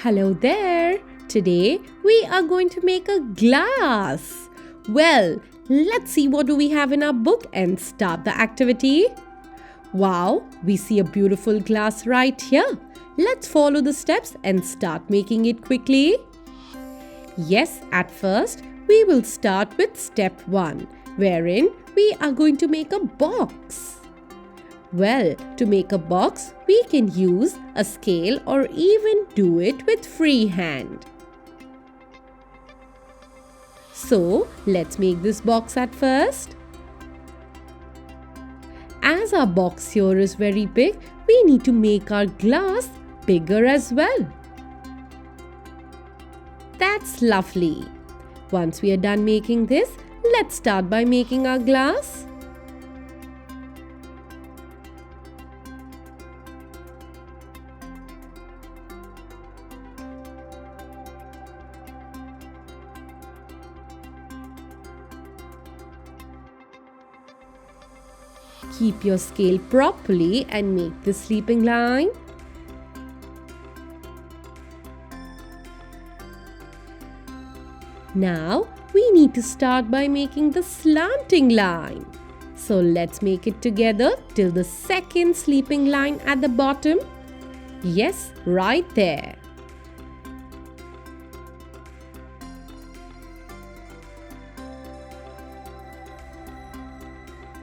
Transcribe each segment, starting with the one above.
Hello there! Today we are going to make a glass. Well, let's see what do we have in our book and start the activity. Wow, we see a beautiful glass right here. Let's follow the steps and start making it quickly. Yes, at first we will start with step 1, wherein we are going to make a box. Well, to make a box, we can use a scale or even do it with freehand. So, let's make this box at first. As our box here is very big, we need to make our glass bigger as well. That's lovely. Once we are done making this, let's start by making our glass. Keep your scale properly and make the sleeping line. Now we need to start by making the slanting line. So let's make it together till the second sleeping line at the bottom. Yes, right there.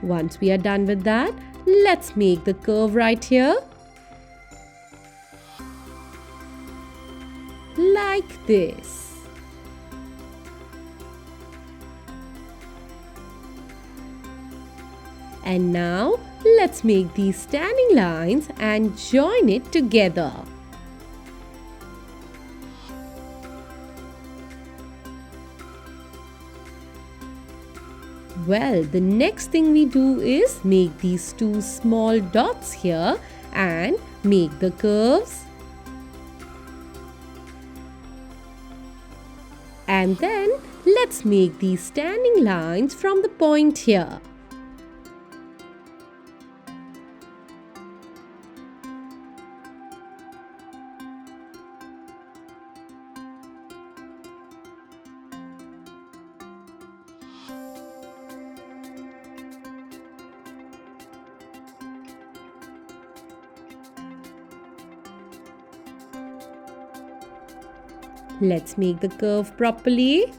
Once we are done with that, let's make the curve right here. Like this. And now, let's make these standing lines and join it together. Well, the next thing we do is make these two small dots here and make the curves. And then let's make these standing lines from the point here. Let's make the curve properly.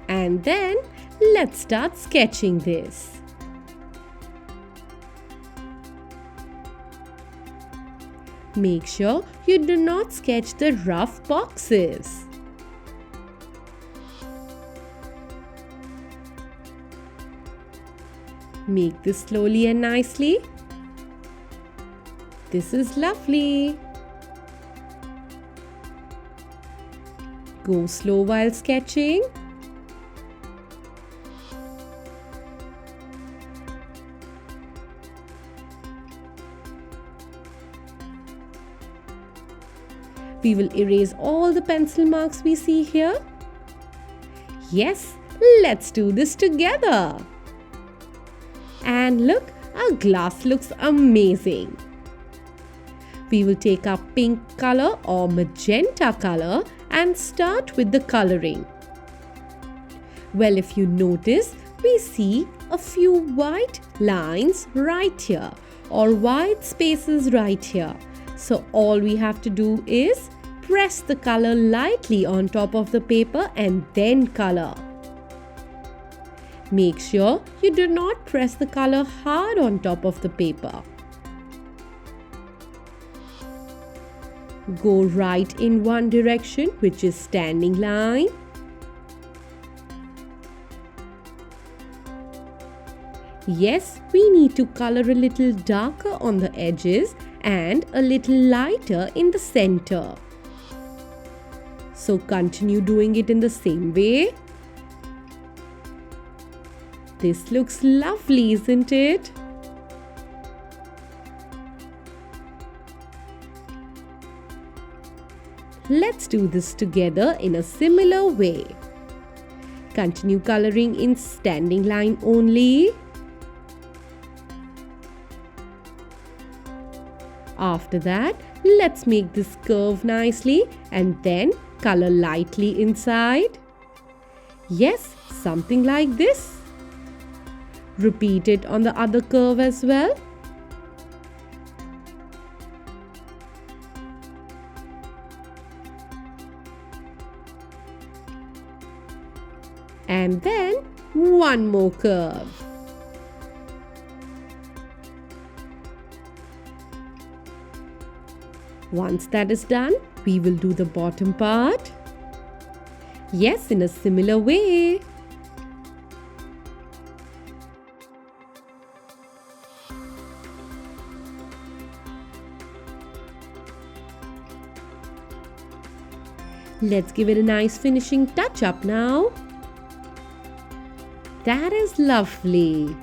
And then let's start sketching this. Make sure you do not sketch the rough boxes. Make this slowly and nicely. This is lovely. Go slow while sketching. We will erase all the pencil marks we see here. Yes, let's do this together. And look, our glass looks amazing. We will take our pink color or magenta color and start with the coloring. Well, if you notice, we see a few white lines right here or white spaces right here. So all we have to do is press the color lightly on top of the paper and then color. Make sure you do not press the color hard on top of the paper. Go right in one direction, which is standing line. Yes, we need to color a little darker on the edges and a little lighter in the center. So continue doing it in the same way. This looks lovely, isn't it? Let's do this together in a similar way. Continue coloring in standing line only. After that, let's make this curve nicely and then color lightly inside. Yes, something like this. Repeat it on the other curve as well. And then one more curve. Once that is done, we will do the bottom part. Yes, in a similar way. Let's give it a nice finishing touch up now. That is lovely.